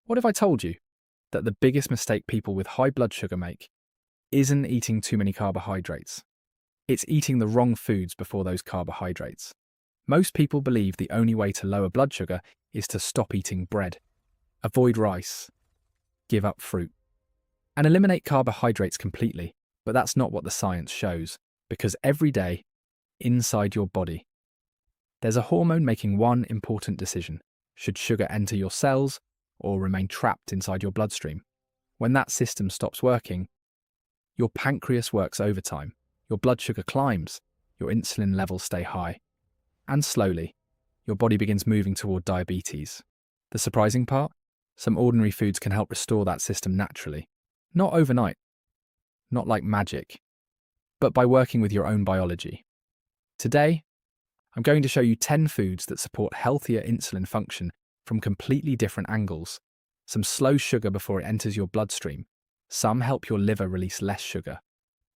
What if I told you that the biggest mistake people with high blood sugar make isn't eating too many carbohydrates? It's eating the wrong foods before those carbohydrates. Most people believe the only way to lower blood sugar is to stop eating bread, avoid rice, give up fruit, and eliminate carbohydrates completely. But that's not what the science shows, because every day, inside your body, there's a hormone making one important decision. Should sugar enter your cells or remain trapped inside your bloodstream? When that system stops working, your pancreas works overtime, your blood sugar climbs, your insulin levels stay high, and slowly, your body begins moving toward diabetes. The surprising part? Some ordinary foods can help restore that system naturally. Not overnight, not like magic, but by working with your own biology. Today, I'm going to show you 10 foods that support healthier insulin function from completely different angles. Some slow sugar before it enters your bloodstream. Some help your liver release less sugar.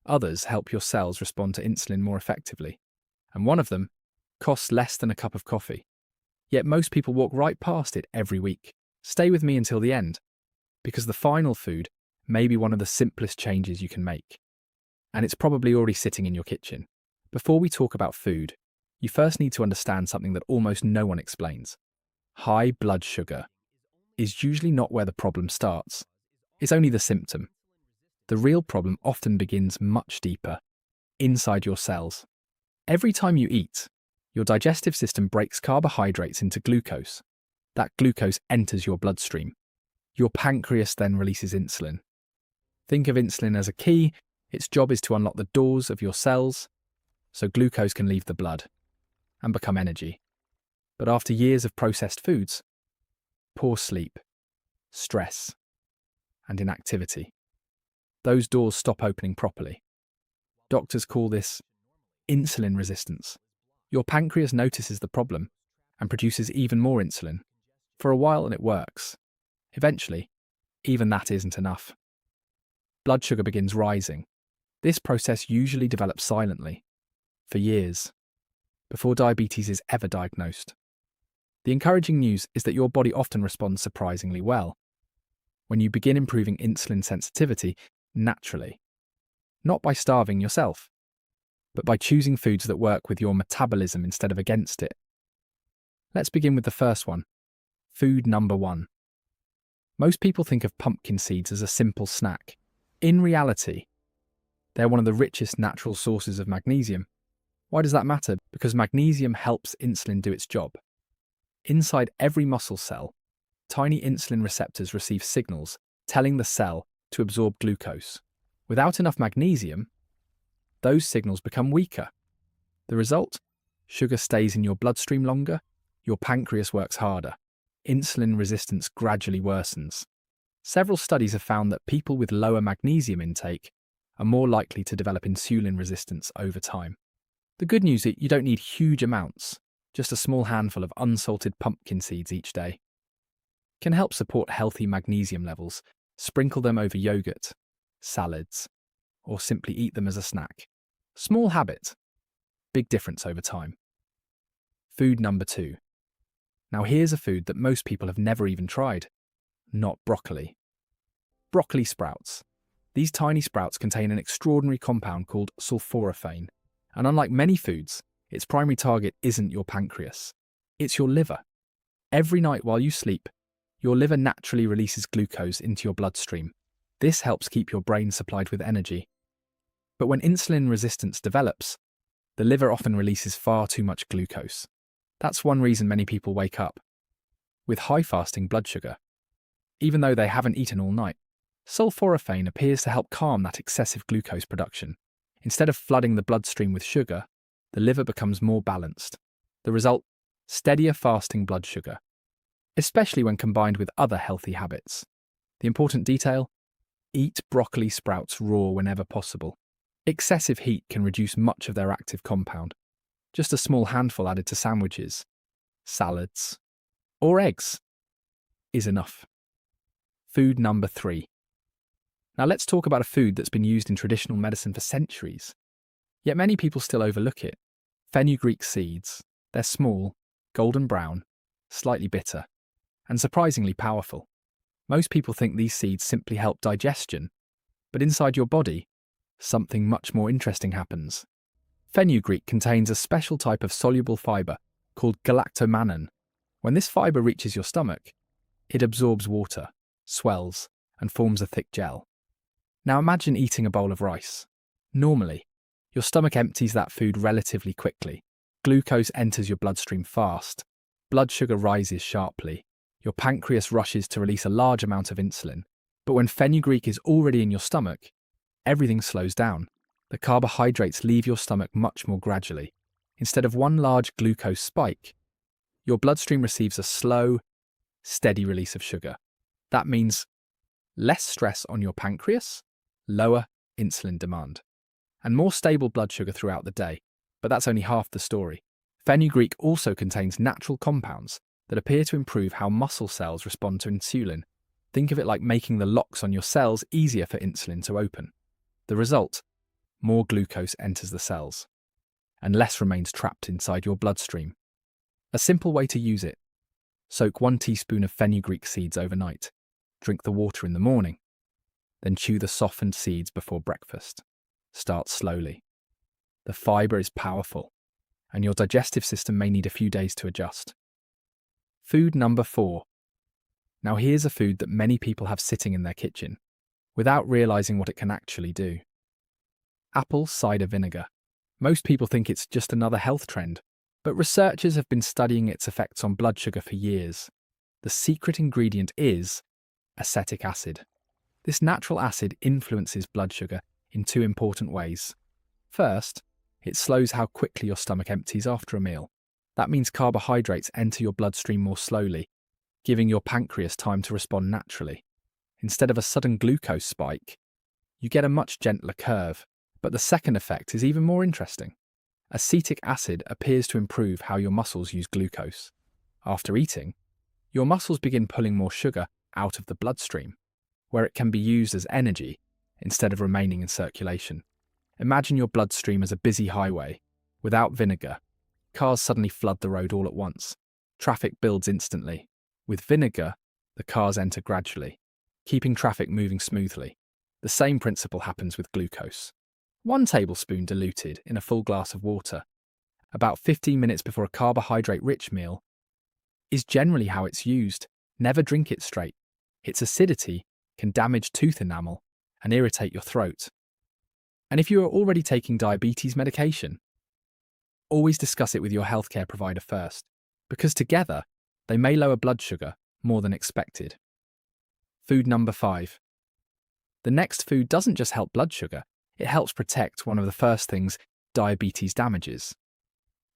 Others help your cells respond to insulin more effectively. And one of them costs less than a cup of coffee. Yet most people walk right past it every week. Stay with me until the end, because the final food may be one of the simplest changes you can make. And it's probably already sitting in your kitchen. Before we talk about food, you first need to understand something that almost no one explains. High blood sugar is usually not where the problem starts. It's only the symptom. The real problem often begins much deeper, inside your cells. Every time you eat, your digestive system breaks carbohydrates into glucose. That glucose enters your bloodstream. Your pancreas then releases insulin. Think of insulin as a key. Its job is to unlock the doors of your cells so glucose can leave the blood and become energy. But after years of processed foods, poor sleep, stress, and inactivity, those doors stop opening properly. Doctors call this insulin resistance. Your pancreas notices the problem and produces even more insulin. For a while, and it works. Eventually, even that isn't enough. Blood sugar begins rising. This process usually develops silently, for years, before diabetes is ever diagnosed. The encouraging news is that your body often responds surprisingly well when you begin improving insulin sensitivity naturally, not by starving yourself, but by choosing foods that work with your metabolism instead of against it. Let's begin with the first one. Food number 1. Most people think of pumpkin seeds as a simple snack. In reality, they're one of the richest natural sources of magnesium. Why does that matter? Because magnesium helps insulin do its job. Inside every muscle cell, tiny insulin receptors receive signals telling the cell to absorb glucose. Without enough magnesium, those signals become weaker. The result? Sugar stays in your bloodstream longer, your pancreas works harder. Insulin resistance gradually worsens. Several studies have found that people with lower magnesium intake are more likely to develop insulin resistance over time. The good news is you don't need huge amounts. Just a small handful of unsalted pumpkin seeds each day can help support healthy magnesium levels. Sprinkle them over yogurt, salads, or simply eat them as a snack. Small habit, big difference over time. Food number 2. Now here's a food that most people have never even tried. Not broccoli. Broccoli sprouts. These tiny sprouts contain an extraordinary compound called sulforaphane. And unlike many foods, its primary target isn't your pancreas. It's your liver. Every night while you sleep, your liver naturally releases glucose into your bloodstream. This helps keep your brain supplied with energy. But when insulin resistance develops, the liver often releases far too much glucose. That's one reason many people wake up with high fasting blood sugar, even though they haven't eaten all night. Sulforaphane appears to help calm that excessive glucose production. Instead of flooding the bloodstream with sugar, the liver becomes more balanced. The result? Steadier fasting blood sugar, especially when combined with other healthy habits. The important detail? Eat broccoli sprouts raw whenever possible. Excessive heat can reduce much of their active compound. Just a small handful added to sandwiches, salads, or eggs is enough. Food number 3. Now let's talk about a food that's been used in traditional medicine for centuries. Yet many people still overlook it. Fenugreek seeds. They're small, golden brown, slightly bitter, and surprisingly powerful. Most people think these seeds simply help digestion, but inside your body, something much more interesting happens. Fenugreek contains a special type of soluble fiber called galactomannan. When this fiber reaches your stomach, it absorbs water, swells, and forms a thick gel. Now imagine eating a bowl of rice. Normally, your stomach empties that food relatively quickly. Glucose enters your bloodstream fast. Blood sugar rises sharply. Your pancreas rushes to release a large amount of insulin. But when fenugreek is already in your stomach, everything slows down. The carbohydrates leave your stomach much more gradually. Instead of one large glucose spike, your bloodstream receives a slow, steady release of sugar. That means less stress on your pancreas, lower insulin demand, and more stable blood sugar throughout the day. But that's only half the story. Fenugreek also contains natural compounds that appear to improve how muscle cells respond to insulin. Think of it like making the locks on your cells easier for insulin to open. The result? More glucose enters the cells, and less remains trapped inside your bloodstream. A simple way to use it: soak 1 teaspoon of fenugreek seeds overnight, drink the water in the morning, then chew the softened seeds before breakfast. Start slowly. The fiber is powerful, and your digestive system may need a few days to adjust. Food number 4. Now here's a food that many people have sitting in their kitchen, without realizing what it can actually do. Apple cider vinegar. Most people think it's just another health trend, but researchers have been studying its effects on blood sugar for years. The secret ingredient is acetic acid. This natural acid influences blood sugar in 2 important ways. First, it slows how quickly your stomach empties after a meal. That means carbohydrates enter your bloodstream more slowly, giving your pancreas time to respond naturally. Instead of a sudden glucose spike, you get a much gentler curve. But the second effect is even more interesting. Acetic acid appears to improve how your muscles use glucose. After eating, your muscles begin pulling more sugar out of the bloodstream, where it can be used as energy instead of remaining in circulation. Imagine your bloodstream as a busy highway. Without vinegar, cars suddenly flood the road all at once. Traffic builds instantly. With vinegar, the cars enter gradually, keeping traffic moving smoothly. The same principle happens with glucose. 1 tablespoon diluted in a full glass of water, about 15 minutes before a carbohydrate-rich meal, is generally how it's used. Never drink it straight. Its acidity can damage tooth enamel and irritate your throat. And if you are already taking diabetes medication, always discuss it with your healthcare provider first, because together they may lower blood sugar more than expected. Food number 5. The next food doesn't just help blood sugar, it helps protect one of the first things diabetes damages: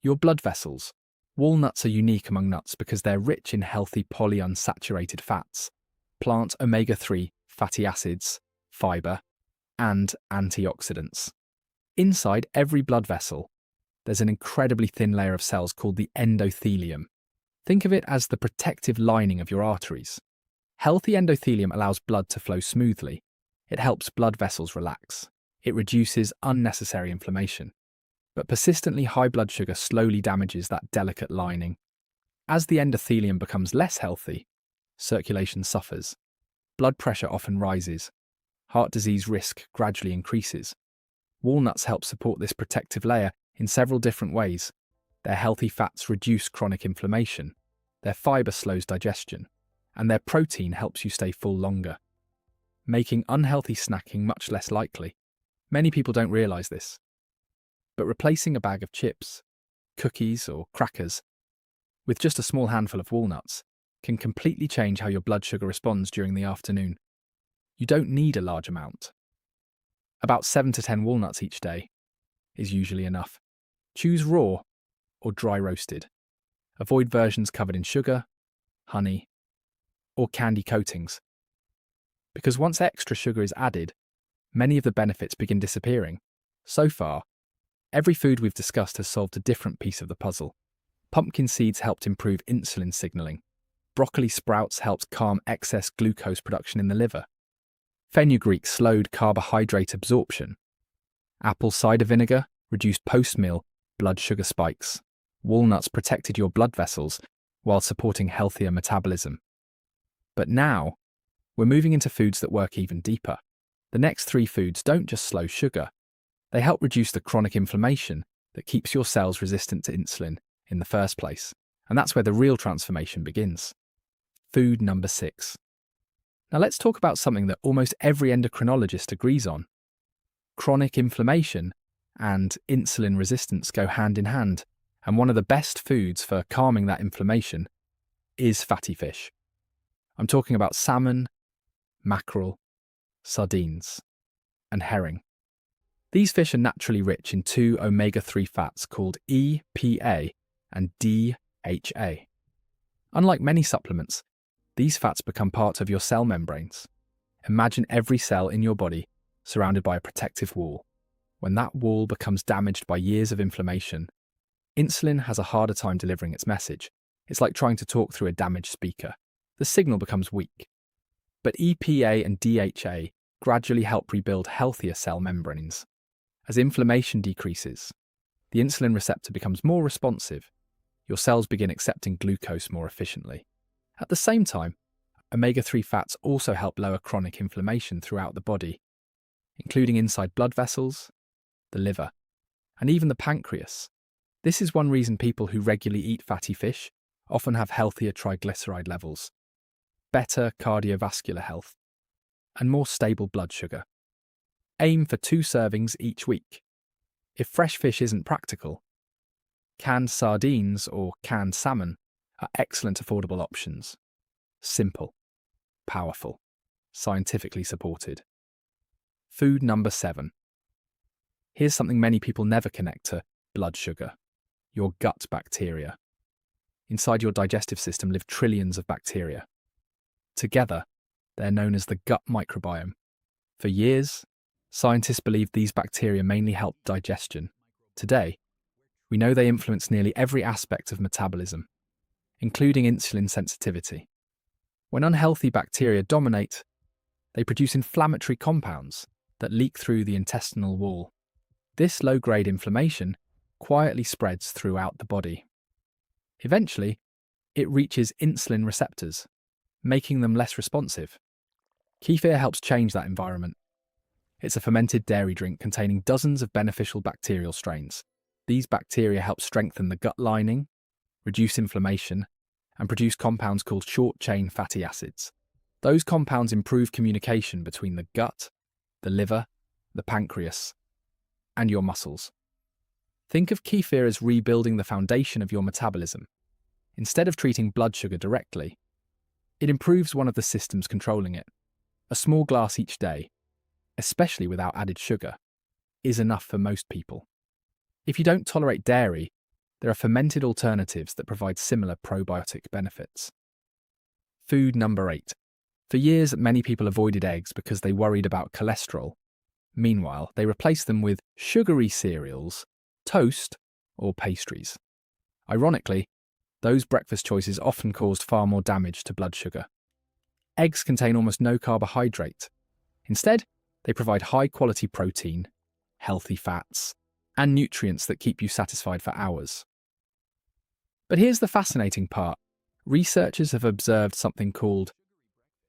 your blood vessels. Walnuts are unique among nuts because they're rich in healthy polyunsaturated fats, plant omega-3 fatty acids, fiber, and antioxidants. Inside every blood vessel, there's an incredibly thin layer of cells called the endothelium. Think of it as the protective lining of your arteries. Healthy endothelium allows blood to flow smoothly. It helps blood vessels relax. It reduces unnecessary inflammation. But persistently high blood sugar slowly damages that delicate lining. As the endothelium becomes less healthy, circulation suffers. Blood pressure often rises. Heart disease risk gradually increases. Walnuts help support this protective layer in several different ways. Their healthy fats reduce chronic inflammation. Their fiber slows digestion. And their protein helps you stay full longer, making unhealthy snacking much less likely. Many people don't realize this, but replacing a bag of chips, cookies, or crackers with just a small handful of walnuts can completely change how your blood sugar responds during the afternoon. You don't need a large amount. About 7 to 10 walnuts each day is usually enough. Choose raw or dry roasted. Avoid versions covered in sugar, honey, or candy coatings. Because once extra sugar is added, many of the benefits begin disappearing. So far, every food we've discussed has solved a different piece of the puzzle. Pumpkin seeds helped improve insulin signaling. Broccoli sprouts helped calm excess glucose production in the liver. Fenugreek slowed carbohydrate absorption. Apple cider vinegar reduced post-meal blood sugar spikes. Walnuts protected your blood vessels while supporting healthier metabolism. But now, we're moving into foods that work even deeper. The next three foods don't just slow sugar, they help reduce the chronic inflammation that keeps your cells resistant to insulin in the first place. And that's where the real transformation begins. Food number 6. Now let's talk about something that almost every endocrinologist agrees on. Chronic inflammation and insulin resistance go hand in hand, and one of the best foods for calming that inflammation is fatty fish. I'm talking about salmon, mackerel, sardines, and herring. These fish are naturally rich in two omega-3 fats called EPA and DHA. Unlike many supplements, these fats become part of your cell membranes. Imagine every cell in your body surrounded by a protective wall. When that wall becomes damaged by years of inflammation, insulin has a harder time delivering its message. It's like trying to talk through a damaged speaker. The signal becomes weak. But EPA and DHA gradually help rebuild healthier cell membranes. As inflammation decreases, the insulin receptor becomes more responsive. Your cells begin accepting glucose more efficiently. At the same time, omega-3 fats also help lower chronic inflammation throughout the body, including inside blood vessels, the liver, and even the pancreas. This is one reason people who regularly eat fatty fish often have healthier triglyceride levels, better cardiovascular health, and more stable blood sugar. Aim for 2 servings each week. If fresh fish isn't practical, canned sardines or canned salmon are excellent affordable options. Simple, powerful, scientifically supported. Food number 7. Here's something many people never connect to blood sugar: your gut bacteria. Inside your digestive system live trillions of bacteria. Together, they're known as the gut microbiome. For years, scientists believed these bacteria mainly help digestion. Today, we know they influence nearly every aspect of metabolism, including insulin sensitivity. When unhealthy bacteria dominate, they produce inflammatory compounds that leak through the intestinal wall. This low-grade inflammation quietly spreads throughout the body. Eventually, it reaches insulin receptors, making them less responsive. Kefir helps change that environment. It's a fermented dairy drink containing dozens of beneficial bacterial strains. These bacteria help strengthen the gut lining, reduce inflammation, and produce compounds called short-chain fatty acids. Those compounds improve communication between the gut, the liver, the pancreas, and your muscles. Think of kefir as rebuilding the foundation of your metabolism. Instead of treating blood sugar directly, it improves one of the systems controlling it. A small glass each day, especially without added sugar, is enough for most people. If you don't tolerate dairy, there are fermented alternatives that provide similar probiotic benefits. Food number 8. For years, many people avoided eggs because they worried about cholesterol. Meanwhile, they replaced them with sugary cereals, toast, or pastries. Ironically, those breakfast choices often caused far more damage to blood sugar. Eggs contain almost no carbohydrate. Instead, they provide high-quality protein, healthy fats, and nutrients that keep you satisfied for hours. But here's the fascinating part. Researchers have observed something called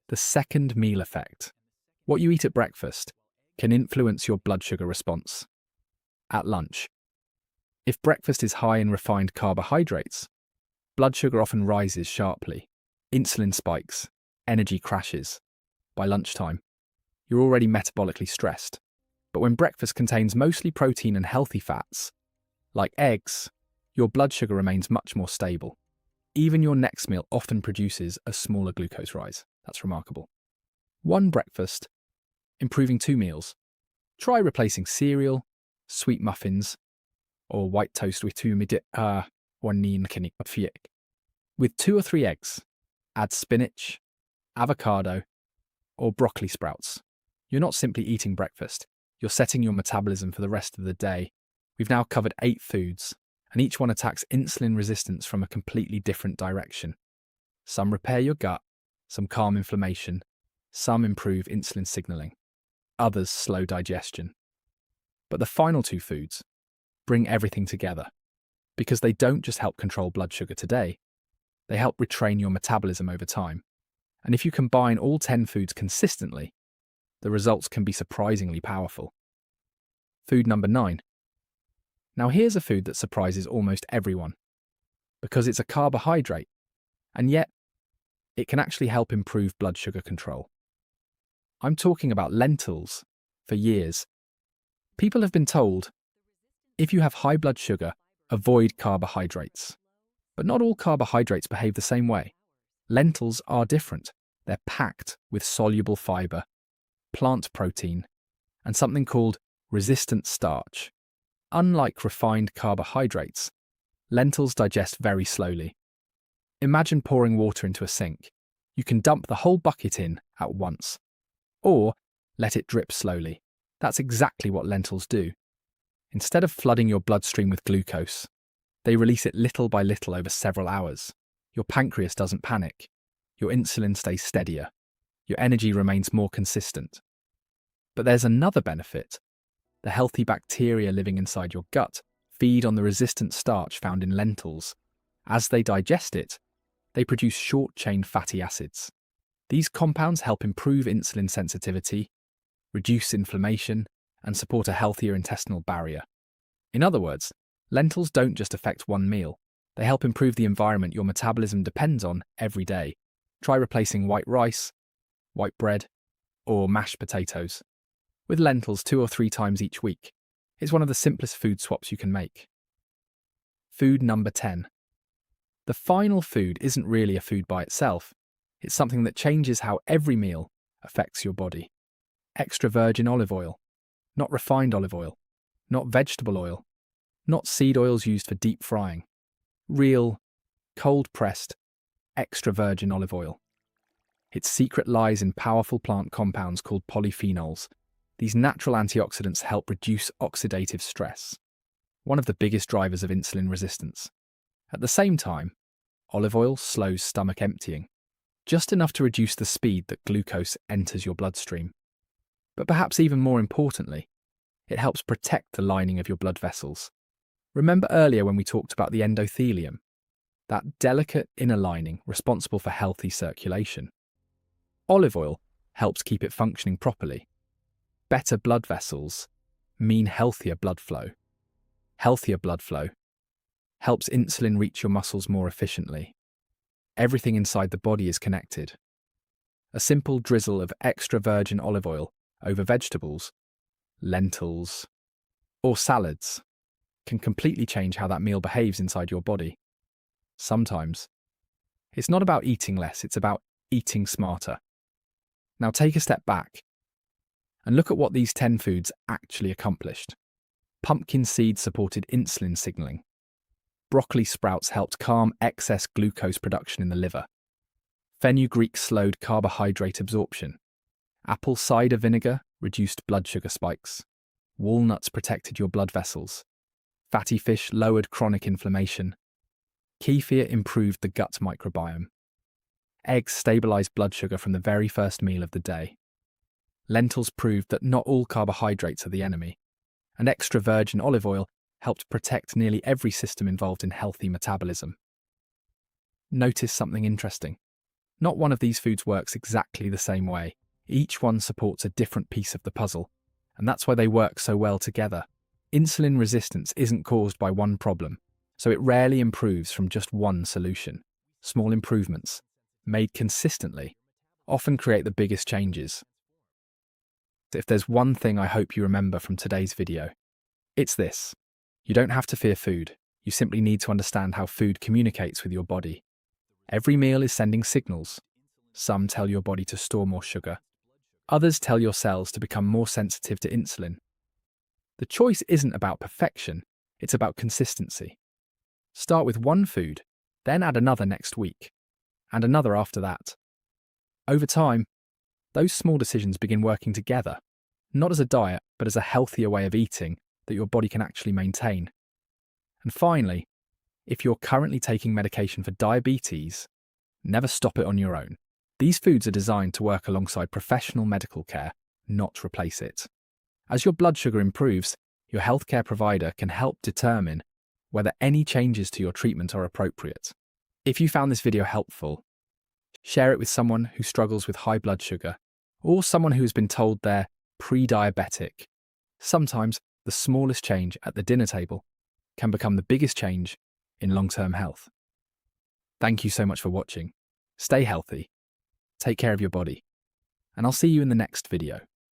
the second meal effect. What you eat at breakfast can influence your blood sugar response. At lunch, if breakfast is high in refined carbohydrates, blood sugar often rises sharply. Insulin spikes, energy crashes. By lunchtime, you're already metabolically stressed. But when breakfast contains mostly protein and healthy fats, like eggs, your blood sugar remains much more stable. Even your next meal often produces a smaller glucose rise. That's remarkable. One breakfast, improving 2 meals. Try replacing cereal, sweet muffins, or white toast with 2 with 2 or 3 eggs. Add spinach, avocado, or broccoli sprouts. You're not simply eating breakfast, you're setting your metabolism for the rest of the day. We've now covered 8 foods, and each one attacks insulin resistance from a completely different direction. Some repair your gut, some calm inflammation, some improve insulin signaling, others slow digestion. But the final 2 foods bring everything together, because they don't just help control blood sugar today, they help retrain your metabolism over time. And if you combine all 10 foods consistently, the results can be surprisingly powerful. Food number 9. Now here's a food that surprises almost everyone, because it's a carbohydrate, and yet it can actually help improve blood sugar control. I'm talking about lentils. For years, people have been told, if you have high blood sugar, avoid carbohydrates. But not all carbohydrates behave the same way. Lentils are different. They're packed with soluble fiber, plant protein, and something called resistant starch. Unlike refined carbohydrates, lentils digest very slowly. Imagine pouring water into a sink. You can dump the whole bucket in at once, or let it drip slowly. That's exactly what lentils do. Instead of flooding your bloodstream with glucose, they release it little by little over several hours. Your pancreas doesn't panic. Your insulin stays steadier. Your energy remains more consistent. But there's another benefit. The healthy bacteria living inside your gut feed on the resistant starch found in lentils. As they digest it, they produce short-chain fatty acids. These compounds help improve insulin sensitivity, reduce inflammation, and support a healthier intestinal barrier. In other words, lentils don't just affect one meal. They help improve the environment your metabolism depends on every day. Try replacing white rice, white bread, or mashed potatoes with lentils 2 or 3 times each week. It's one of the simplest food swaps you can make. Food number 10. The final food isn't really a food by itself. It's something that changes how every meal affects your body. Extra virgin olive oil, not refined olive oil, not vegetable oil, not seed oils used for deep frying. Real, cold-pressed, extra virgin olive oil. Its secret lies in powerful plant compounds called polyphenols. These natural antioxidants help reduce oxidative stress, one of the biggest drivers of insulin resistance. At the same time, olive oil slows stomach emptying, just enough to reduce the speed that glucose enters your bloodstream. But perhaps even more importantly, it helps protect the lining of your blood vessels. Remember earlier when we talked about the endothelium, that delicate inner lining responsible for healthy circulation. Olive oil helps keep it functioning properly. Better blood vessels mean healthier blood flow. Healthier blood flow helps insulin reach your muscles more efficiently. Everything inside the body is connected. A simple drizzle of extra virgin olive oil over vegetables, lentils, or salads can completely change how that meal behaves inside your body. Sometimes, it's not about eating less, it's about eating smarter. Now take a step back and look at what these 10 foods actually accomplished. Pumpkin seeds supported insulin signaling. Broccoli sprouts helped calm excess glucose production in the liver. Fenugreek slowed carbohydrate absorption. Apple cider vinegar reduced blood sugar spikes. Walnuts protected your blood vessels. Fatty fish lowered chronic inflammation. Kefir improved the gut microbiome. Eggs stabilized blood sugar from the very first meal of the day. Lentils proved that not all carbohydrates are the enemy. And extra virgin olive oil helped protect nearly every system involved in healthy metabolism. Notice something interesting. Not one of these foods works exactly the same way. Each one supports a different piece of the puzzle, and that's why they work so well together. Insulin resistance isn't caused by one problem, so it rarely improves from just one solution. Small improvements, made consistently, often create the biggest changes. If there's one thing I hope you remember from today's video, it's this. You don't have to fear food. You simply need to understand how food communicates with your body. Every meal is sending signals. Some tell your body to store more sugar. Others tell your cells to become more sensitive to insulin. The choice isn't about perfection, it's about consistency. Start with one food, then add another next week, and another after that. Over time, those small decisions begin working together, not as a diet, but as a healthier way of eating that your body can actually maintain. And finally, if you're currently taking medication for diabetes, never stop it on your own. These foods are designed to work alongside professional medical care, not replace it. As your blood sugar improves, your healthcare provider can help determine whether any changes to your treatment are appropriate. If you found this video helpful, Share it with someone who struggles with high blood sugar or someone who has been told they're pre-diabetic. Sometimes the smallest change at the dinner table can become the biggest change in long-term health. Thank you so much for watching. Stay healthy, take care of your body, and I'll see you in the next video.